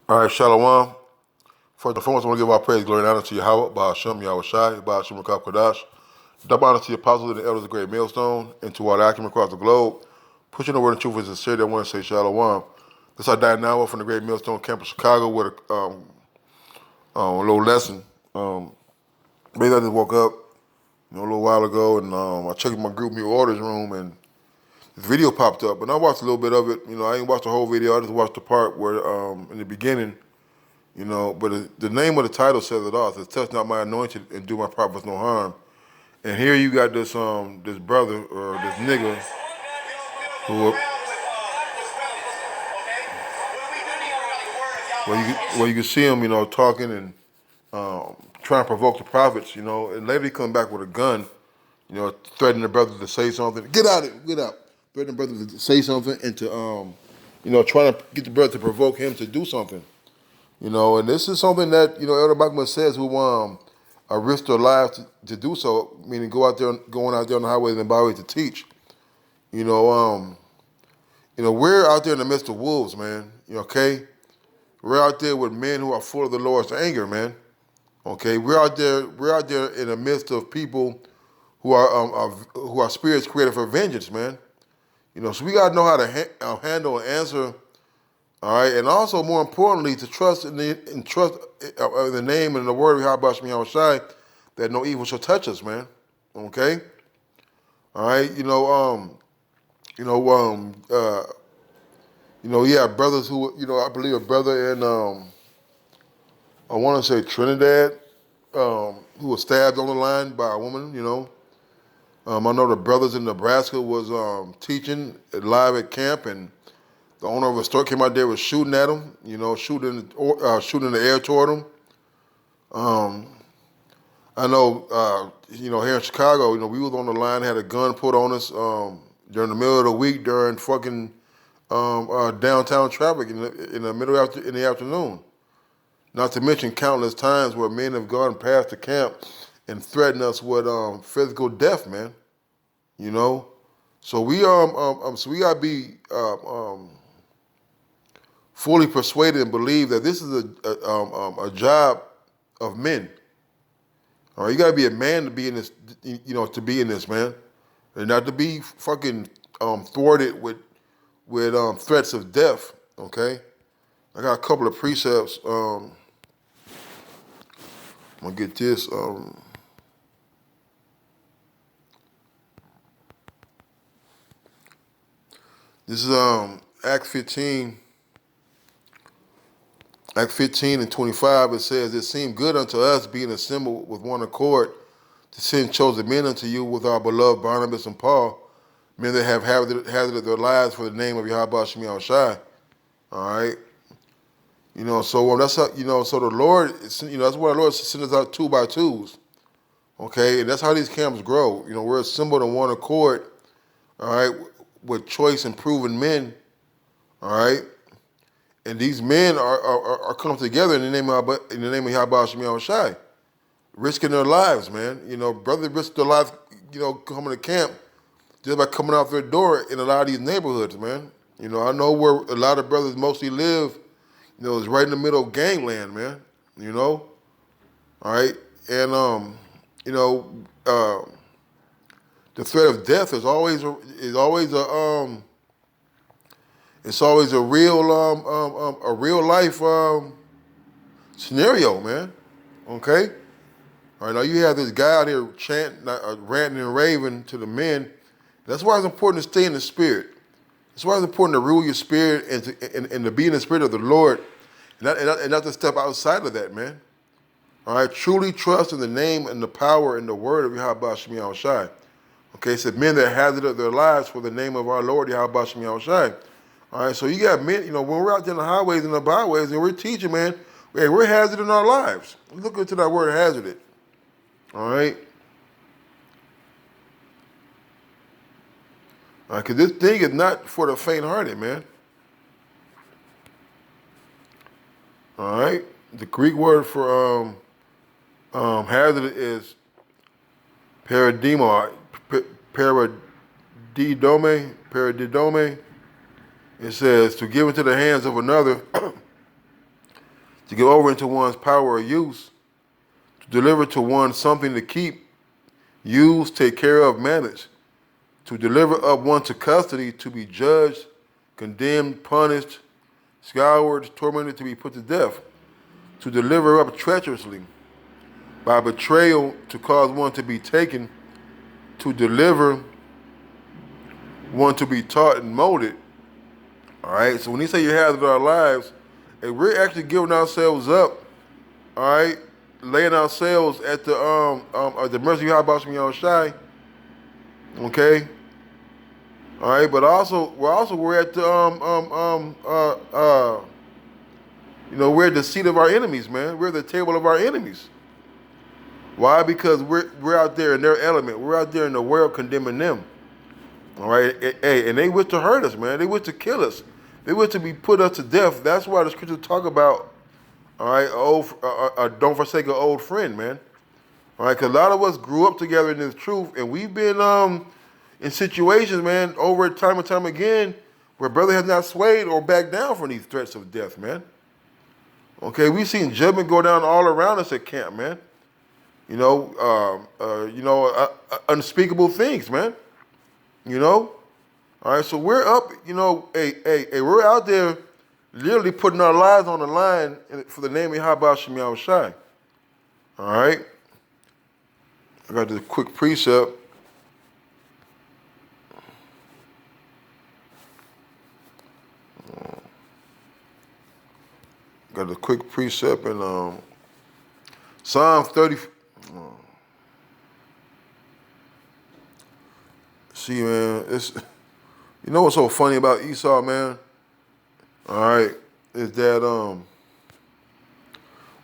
All right, Shalom. First and foremost, I want to give our praise, glory, and honor to Yahweh, Ba'ashem, Yahweh Shai, Ba'ashem, Rakab Kodash. Double honor to the apostles and the elders of the great millstone, and to all the acumen across the globe. Pushing the word and truth with sincerity, I want to say Shalom. This is our Dinawa from the great millstone campus, Chicago, with a little lesson. Maybe I just woke up a little while ago, and I checked my group new orders room, and this video popped up. And I watched a little bit of it. I ain't watched the whole video. I just watched the part where, in the beginning, but the name of the title says it all. It says, "Touch not my anointed and do my prophets no harm." And here you got this brother or this nigga who where you can see him, talking and trying to provoke the prophets, and later he come back with a gun, threatening the brother to say something. Get out! Get out! Threatening the brother to say something and to trying to get the brother to provoke him to do something. And this is something that, Elder Bachman says who risk their lives to do so, meaning going out there on the highways and byways to teach. We're out there in the midst of wolves, man. Okay? We're out there with men who are full of the Lord's anger, man. Okay? We're out there in the midst of people who are spirits created for vengeance, man. So we gotta know how to handle and answer. All right, and also more importantly, to trust in the name and the word of Yahweh Shai Shai, that no evil shall touch us, man. Okay, all right. Yeah, brothers who, I believe a brother in, I want to say Trinidad, who was stabbed on the line by a woman. I know the brothers in Nebraska was teaching live at camp, and the owner of a store came out there was shooting at him, shooting in the air toward him. I know, here in Chicago, we was on the line, had a gun put on us during the middle of the week during fucking downtown traffic in the afternoon. Not to mention countless times where men have gone past the camp and threatened us with physical death, man. So we gotta be fully persuaded and believe that this is a job of men. All right, you gotta be a man to be in this, man, and not to be fucking thwarted with threats of death. Okay, I got a couple of precepts. I'm gonna get this. This is Acts 15. Acts 15 and 25, it says, "It seemed good unto us, being assembled with one accord, to send chosen men unto you with our beloved Barnabas and Paul, men that have hazarded their lives for the name of Yahweh Shai Shai." All right? So that's how, so the Lord, that's why the Lord sends us out two by twos. Okay? And that's how these camps grow. We're assembled in one accord, all right, with choice and proven men, all right? And these men are coming together in the name of Yahweh Shai Shai, risking their lives, man. Brothers risk their lives, coming to camp just by coming out their door in a lot of these neighborhoods, man. I know where a lot of brothers mostly live, is right in the middle of gangland, man. All right, and the threat of death is always a it's always a real life scenario, man. Okay. All right. Now you have this guy out here chanting, ranting and raving to the men. That's why it's important to stay in the spirit. That's why it's important to rule your spirit and to be in the spirit of the Lord, and not to step outside of that, man. All right. Truly trust in the name and the power and the word of Yahweh Shai Shai. Okay. It said men that hazarded their lives for the name of our Lord Yahweh Shai Shai. All right, so you got men, when we're out there in the highways and the byways and we're teaching, man, hey, we're hazarding our lives. Look into that word hazarded. All right? All right, because this thing is not for the faint-hearted, man. All right? The Greek word for hazarded is paradidome. Paradidome. It says to give into the hands of another to give over into one's power or use, to deliver to one something to keep, use, take care of, manage, to deliver up one to custody, to be judged, condemned, punished, scoured, tormented, to be put to death, to deliver up treacherously, by betrayal, to cause one to be taken, to deliver one to be taught and molded. All right. So when he say you hazard our lives, and we're actually giving ourselves up, all right, laying ourselves at the mercy of Yahweh Shai. Okay. All right, but also we're at the we're at the seat of our enemies, man. We're at the table of our enemies. Why? Because we're out there in their element. We're out there in the world condemning them. All right, hey, and they wish to hurt us, man. They wish to kill us. They wish to be put us to death. That's why the scriptures talk about, all right, don't forsake an old friend, man. All right, because a lot of us grew up together in this truth, and we've been in situations, man, over time and time again, where brother has not swayed or backed down from these threats of death, man. Okay, we've seen judgment go down all around us at camp, man. Unspeakable things, man. All right, so we're up, we're out there literally putting our lives on the line for the name of Yahweh Shem Yahweh Shai. All right, I got this quick precept. Got a quick precept in Psalm 30. See, man, you know what's so funny about Esau, man? All right, is that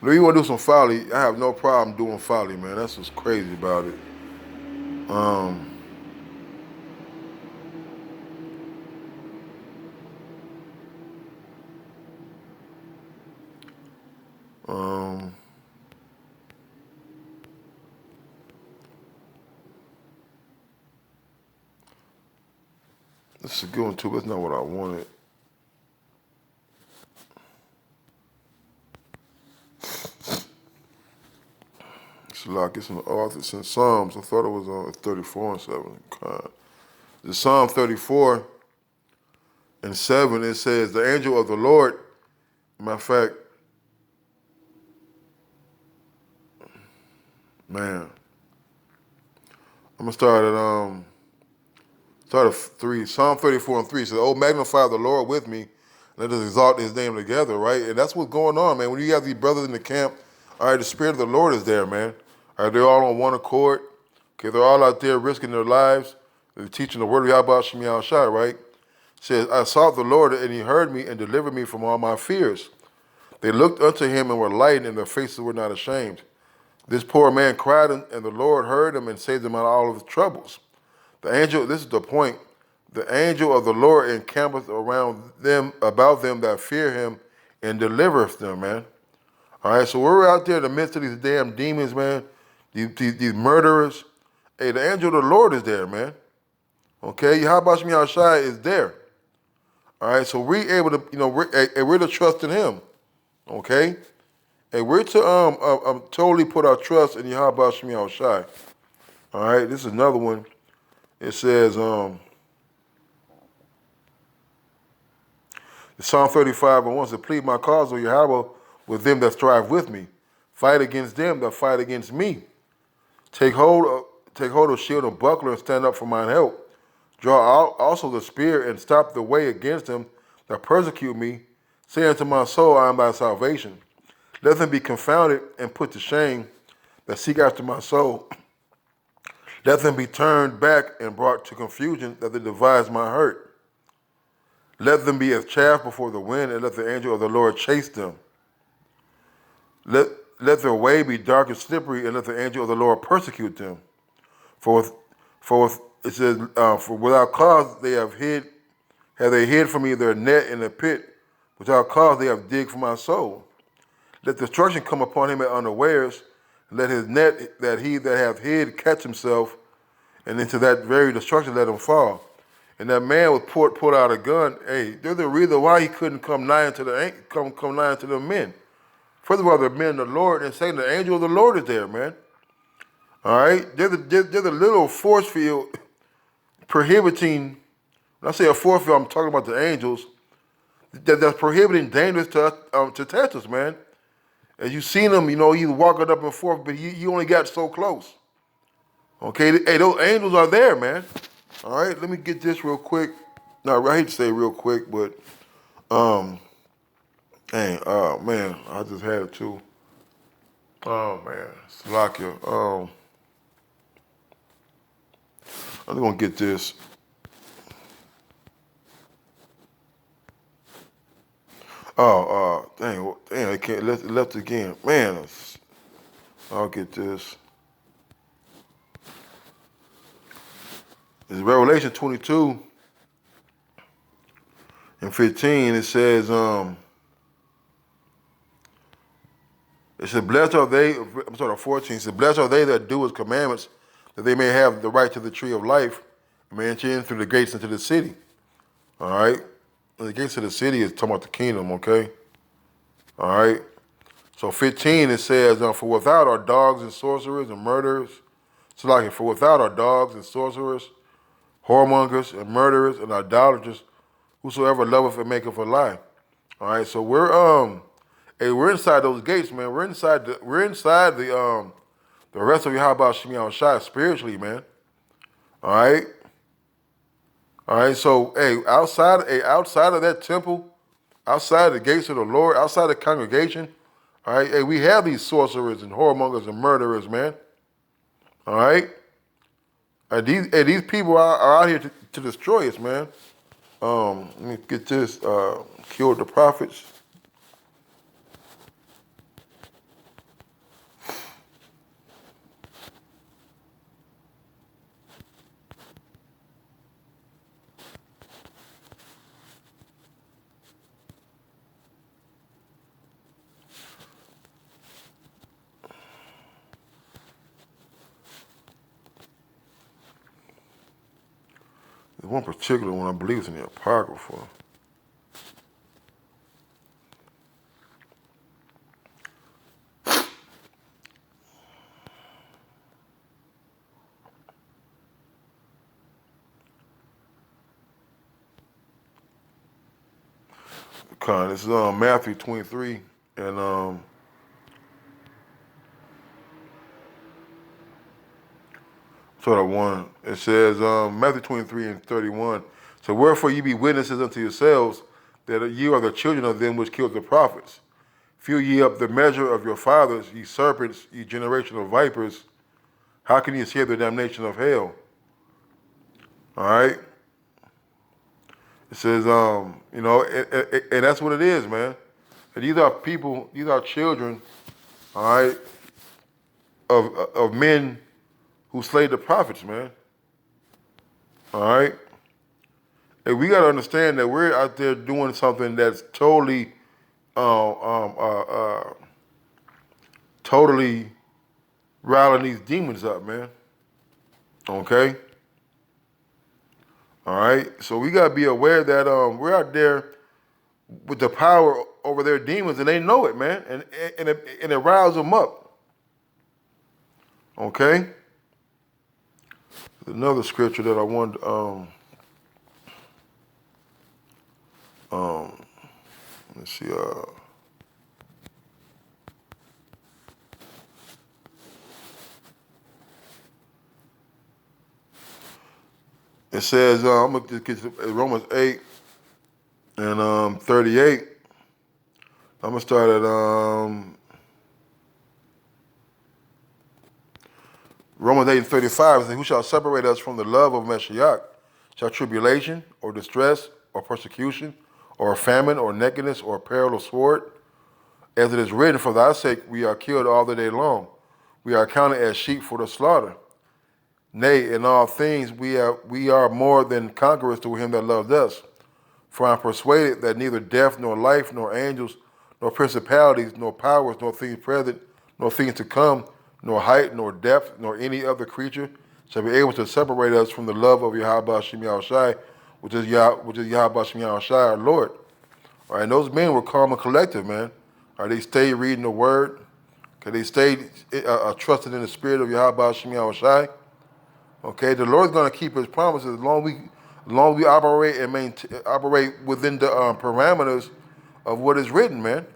when you want to do some folly, I have no problem doing folly, man. That's what's crazy about it. This is a good one too, but it's not what I wanted. It's like it's in the author. It's in Psalms. I thought it was on 34 and 7. The Psalm 34 and 7, it says, the angel of the Lord, matter of fact, man, I'm gonna start at 3. Psalm 34 and 3 says, "Oh, magnify the Lord with me, let us exalt his name together," right? And that's what's going on, man. When you have these brothers in the camp, all right, the Spirit of the Lord is there, man. All right, they're all on one accord. Okay, they're all out there risking their lives. They're teaching the word of Yahweh Shem Yahweh Shai, right? It says, "I sought the Lord, and he heard me and delivered me from all my fears. They looked unto him and were lightened, and their faces were not ashamed. This poor man cried, and the Lord heard him and saved him out of all of his troubles. The angel," this is the point, "the angel of the Lord encampeth around them, about them that fear him, and delivereth them," man. All right, so we're out there in the midst of these damn demons, man, these murderers. Hey, the angel of the Lord is there, man. Okay, Yahweh Shem Yahweh Shai is there. All right, so we're able to, we're to trust in him. Okay, and we're to totally put our trust in Yahweh Shem Yahweh Shai. All right, this is another one. It says, Psalm 35 and 1 says, "Plead my cause, O Yahweh, with them that strive with me. Fight against them that fight against me. Take hold of shield and buckler, and stand up for mine help. Draw out also the spear, and stop the way against them that persecute me. Say unto my soul, I am thy salvation. Let them be confounded and put to shame that seek after my soul. Let them be turned back and brought to confusion that they devise my hurt. Let them be as chaff before the wind, and let the angel of the Lord chase them. Let their way be dark and slippery, and let the angel of the Lord persecute them. For it says, for without cause they have they hid from me their net in a pit. Without cause they have digged for my soul. Let destruction come upon him at unawares, and let his net that he that hath hid catch himself, and into that very destruction let him fall." And that man was pulled out a gun. Hey, there's a reason why he couldn't come nigh unto the men. First of all, the men of the Lord, and second, the angel of the Lord is there, man. All right? There's a little force field prohibiting, when I say a force field, I'm talking about the angels, that's prohibiting dangers to test us, man. As you seen them, he's walking up and forth, but he only got so close. Okay? Hey, those angels are there, man. All right? Let me get this real quick. No, I hate to say real quick, but, dang, oh, man, I just had it too. Oh, man, Slovakia. I'm going to get this. Oh, dang, I can't, left again. Man, I'll get this. It's Revelation 22 and 15. It says, blessed are they, I'm sorry, 14. It says, blessed are they that do his commandments, that they may have the right to the tree of life, and may enter in through the gates into the city. All right? And the gates of the city is talking about the kingdom, okay? All right? So 15, it says, for without are dogs and sorcerers and murderers. So like, for without are dogs and sorcerers, whoremongers and murderers and idolaters, whosoever loveth and maketh a lie. All right, so we're inside those gates, man. We're inside the rest of Yahweh Shemi Shai spiritually, man. All right. All right. So outside of that temple, outside the gates of the Lord, outside the congregation, all right, we have these sorcerers and whoremongers and murderers, man. All right. These people are out here to destroy us, man. Let me get this. Killed the prophets. There's one particular one I believe is in the Apocrypha. This is Matthew 23 and sort of one. It says Matthew 23 and 31. So wherefore ye be witnesses unto yourselves that ye are the children of them which killed the prophets. Fill ye up the measure of your fathers, ye serpents, ye generation of vipers. How can ye escape the damnation of hell? All right. It says, and that's what it is, man. And these are people, these are children, all right, of men who slayed the prophets, man. All right? And we got to understand that we're out there doing something that's totally, totally riling these demons up, man. Okay? All right? So we got to be aware that we're out there with the power over their demons, and they know it, man. And it riles them up. Okay? Another scripture that I wanted, let's see, it says, I'm going to get to Romans 8 and 38. I'm going to start at Romans 8 and 35 says, who shall separate us from the love of Mashiach? Shall tribulation, or distress, or persecution, or famine, or nakedness, or peril, or sword? As it is written, for thy sake we are killed all the day long. We are counted as sheep for the slaughter. Nay, in all things we are more than conquerors through him that loved us. For I am persuaded that neither death, nor life, nor angels, nor principalities, nor powers, nor things present, nor things to come, nor height, nor depth, nor any other creature shall be able to separate us from the love of Yahweh Shemi Shai, which is Yahweh Shemi Shai, our Lord. All right, and those men were calm and collective, man. They stay reading the word. Okay, they stay trusting in the spirit of Yahweh Shem Shai. Okay, the Lord's gonna keep His promises as long as we operate and operate within the parameters of what is written, man.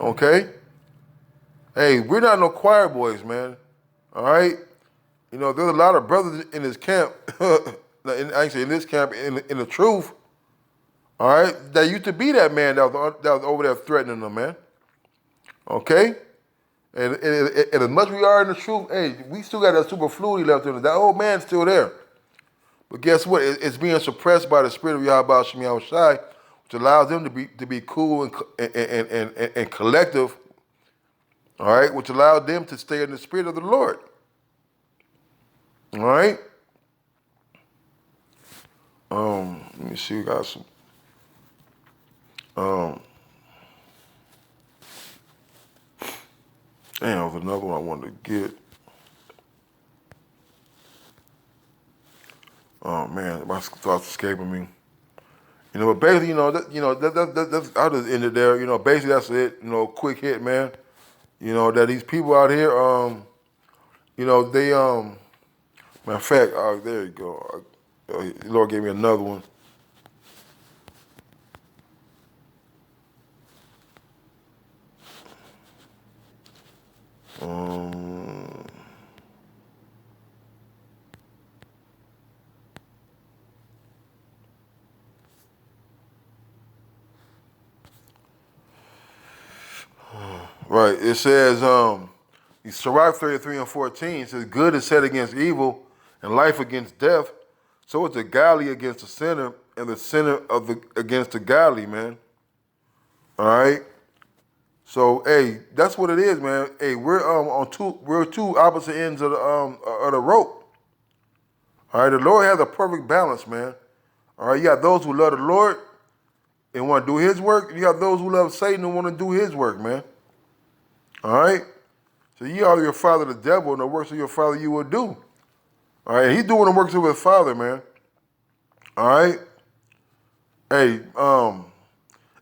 Okay. Hey, we're not no choir boys, man. All right. You know, there's a lot of brothers in this camp, actually in this camp, in the truth. All right, that used to be that man that was over there threatening them, man. Okay. And as much as we are in the truth, hey, we still got that superfluity left in us. That old man's still there. But guess what? It's being suppressed by the spirit of Yahweh Shem Shai, which allows them to be cool and collective. All right, which allowed them to stay in the spirit of the Lord. All right. Let me see. We got some. Damn, there's another one I wanted to get. Oh man, my thoughts escaping me. You know, but basically, that's I'll just end it there. You know, basically that's it. You know, quick hit, man. You know that these people out here, you know, they matter of fact, there you go. The Lord gave me another one. Right. It says, Sirach 33 and 14 says, good is set against evil and life against death. So is the godly against the sinner and the sinner against the godly, man. All right. So, hey, that's what it is, man. Hey, we're two opposite ends of the rope. All right. The Lord has a perfect balance, man. All right. You got those who love the Lord and want to do His work. You got those who love Satan and want to do his work, man. All right? So you are your father the devil, and the works of your father you will do. All right? He's doing the works of his father, man. All right? Hey,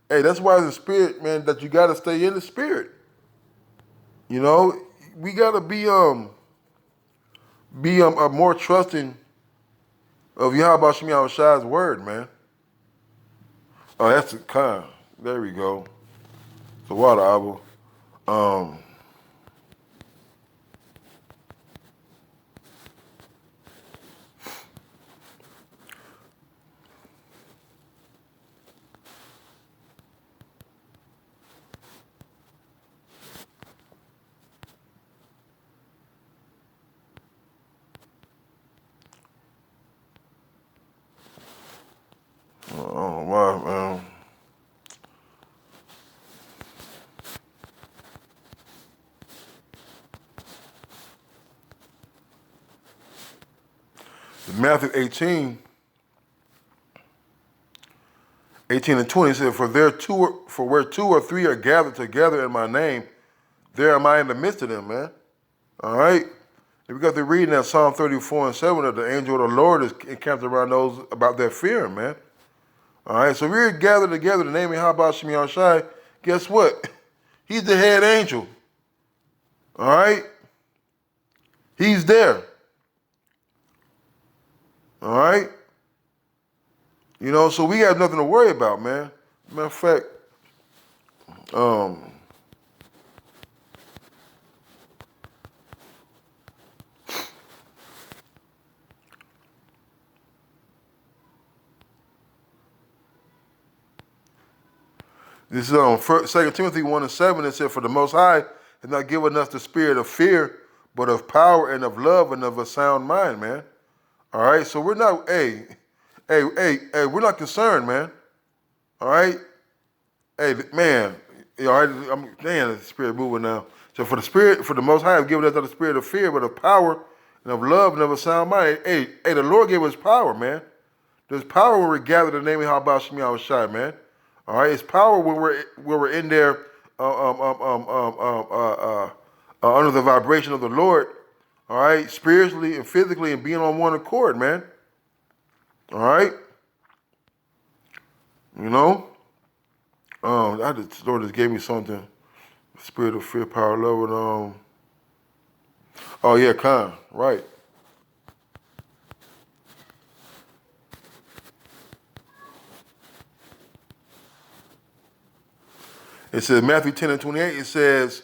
that's why the spirit, man, that you got to stay in the spirit. You know, we got to be more trusting of Yahweh Shem Shai's word, man. Oh, that's the kind. There we go. The water, Abba. I don't know why, man. Matthew 18 and 20 said, for where two or three are gathered together in my name, there am I in the midst of them, man. All right? If we got to reading that Psalm 34 and 7 that the angel of the Lord is encamped around those about their fear, man. All right? So we're gathered together in the name of Yahweh Shem Shai. Guess what? He's the head angel. All right? He's there. All right? You know, so we have nothing to worry about, man. Matter of fact, this is 2 Timothy 1 and 7. It said, for the Most High has not given us the spirit of fear, but of power and of love and of a sound mind, man. All right? So we're not, we're not concerned, man. All right? Hey, man, all right, the spirit moving now. So for the Most High has given us not the spirit of fear, but of power and of love and of a sound mind. Hey, the Lord gave us power, man. There's power when we're gathered in the name of Yahweh Shem Shai, man. All right, it's power when we're in there under the vibration of the Lord. All right, spiritually and physically and being on one accord, man. All right, you know. The Lord just gave me something. Spirit of fear, power, love, and oh yeah, kind, right. It says Matthew 10:28. It says,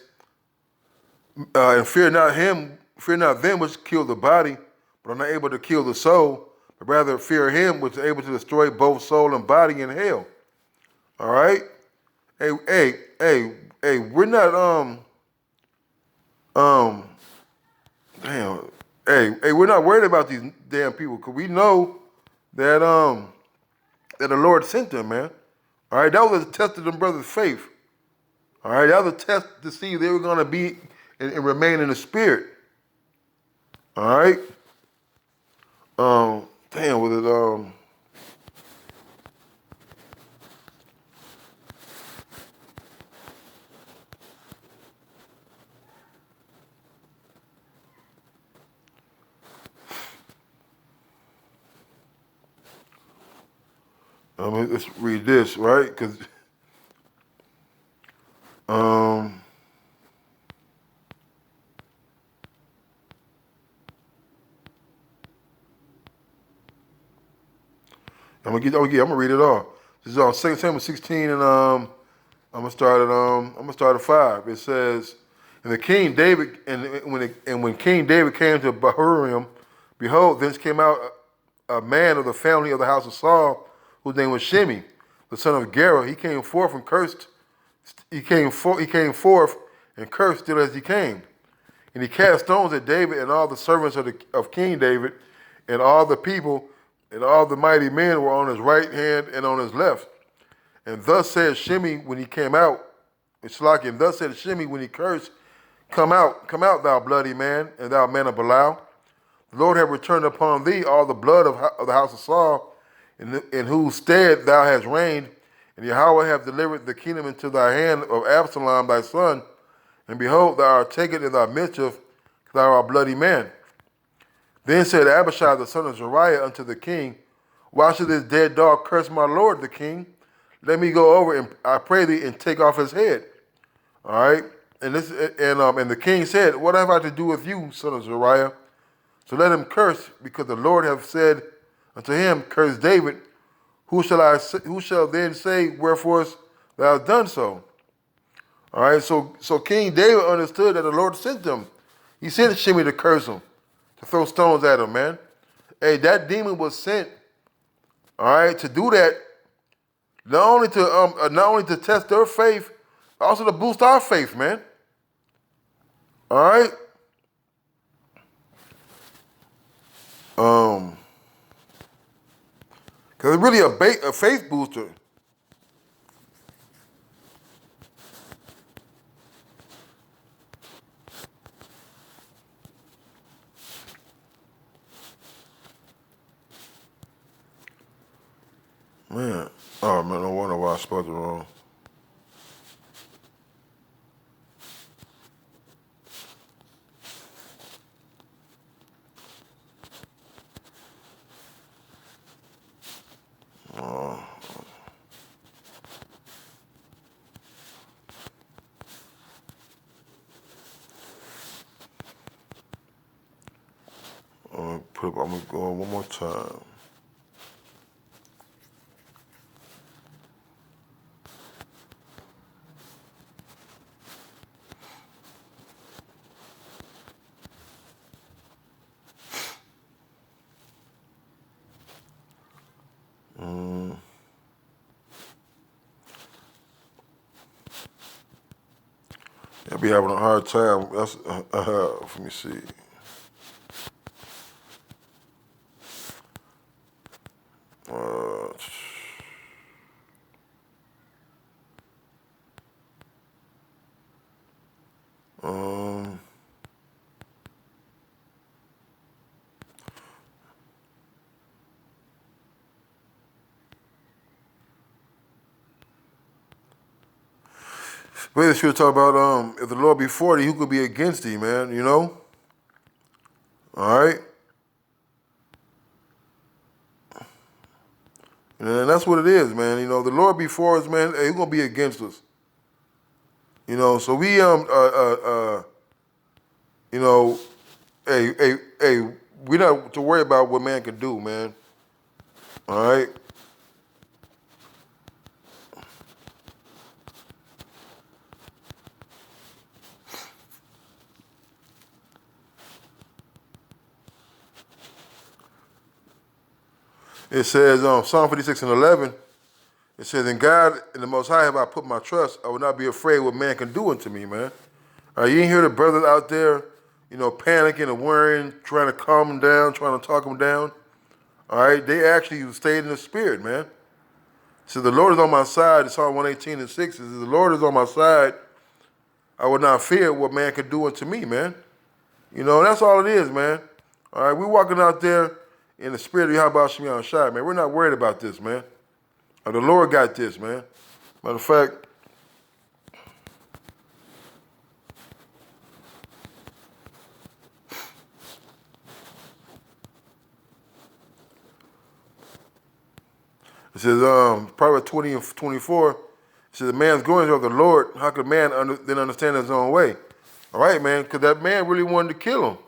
and fear not them which kill the body, but are not able to kill the soul, but rather fear him which is able to destroy both soul and body in hell. All right. Hey, we're not um damn. Hey, we're not worried about these damn people because we know that that the Lord sent them, man. All right, that was a test of them brothers' faith. All right, that was a test to see if they were gonna be and remain in the spirit. All right. Damn, was it let's read this, right? Because um, I'm gonna read it all. This is on 2 Samuel 16, and I'm gonna start at 5. It says, and the king David, and when King David came to Bahurim, behold, thence came out a man of the family of the house of Saul, whose name was Shimei, the son of Gera. He came forth and cursed. He came forth and cursed still as he came. And he cast stones at David and all the servants of King David, and all the people and all the mighty men were on his right hand and on his left. And thus said Shimei when he came out, and thus said Shimei when he cursed, come out, thou bloody man, and thou man of Belial. The Lord hath returned upon thee all the blood of the house of Saul, in whose stead thou hast reigned, and Yahweh hath delivered the kingdom into thy hand of Absalom thy son, and behold, thou art taken in thy mischief, because thou art a bloody man. Then said Abishai the son of Zeruiah unto the king, why should this dead dog curse my lord the king? Let me go over and I pray thee and take off his head. All right. And the king said, what have I to do with you, son of Zeruiah? So let him curse, because the Lord hath said unto him, curse David. Who shall then say, wherefore thou hast done so? All right. So King David understood that the Lord sent them. He sent Shimei to curse him, to throw stones at him, man. Hey, that demon was sent, all right, to do that, not only to test their faith, also to boost our faith, man. All right. Because it's really a faith booster. Man. Oh, man, no wonder why I spelled it wrong. I'm going to go one more time. I be having a hard time. Let me see. Uh, um, Really should talk about if the Lord be for thee, who could be against thee, man? You know. All right. And that's what it is, man. You know, the Lord be for us, man. Hey, He's gonna be against us. You know, so we you know, hey, we not to worry about what man can do, man. All right. It says, Psalm 56:11. It says, "In God, in the Most High, have I put my trust. I will not be afraid what man can do unto me, man." You ain't hear the brothers out there, you know, panicking and worrying, trying to calm them down, trying to talk them down. All right, they actually stayed in the spirit, man. So the Lord is on my side. Psalm 118:6 says, "The Lord is on my side. I will not fear what man can do unto me, man." You know, that's all it is, man. All right, we walking out there in the spirit of Yahweh Shemiah Shai, man. We're not worried about this, man. The Lord got this, man. Matter of fact, it says, Proverbs 20:24, it says, "The man's going of the Lord, how could man then understand his own way?" All right, man, because that man really wanted to kill him,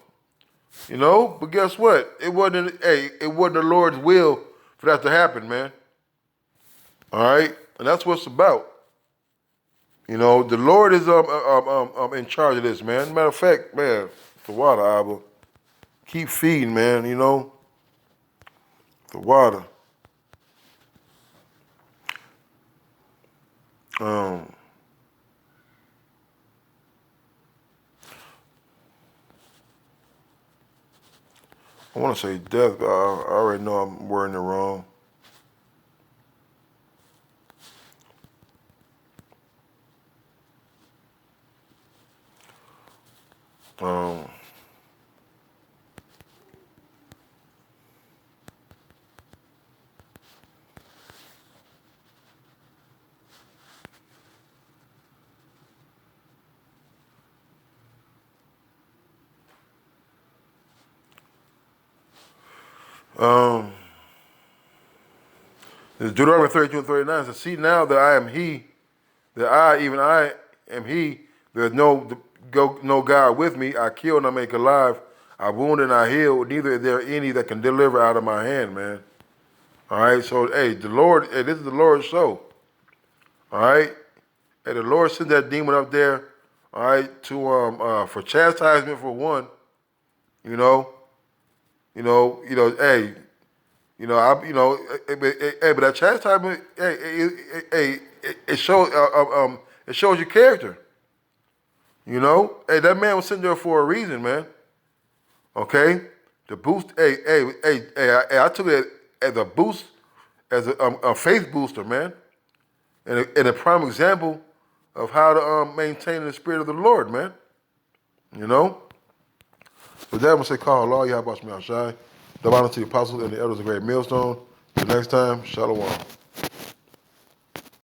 you know? But guess what? It wasn't the Lord's will for that to happen, man. All right? And that's what it's about. You know, the Lord is in charge of this, man. Matter of fact, man, the water, Abba. Keep feeding, man, you know? The water. Um, I want to say death, but I already know I'm wording it wrong. Um, um, Deuteronomy 32:39 says, "See now that I am He, that even I am He. There is no God with me. I kill and I make alive. I wound and I heal. Neither is there any that can deliver out of my hand, man." All right. So, hey, the Lord, hey, this is the Lord's show. All right. Hey, the Lord sent that demon up there. All right, to for chastisement for one. You know, Hey, but that chastisement, it shows your character. You know, hey, that man was sitting there for a reason, man. Okay, the boost. I took it as a boost, as a faith booster, man, and a prime example of how to maintain the spirit of the Lord, man. You know. With that, I'm gonna say, "Call Allah, Yahweh Shai, the honor to the apostles and the elders of Great Millstone." Till next time, Shalom.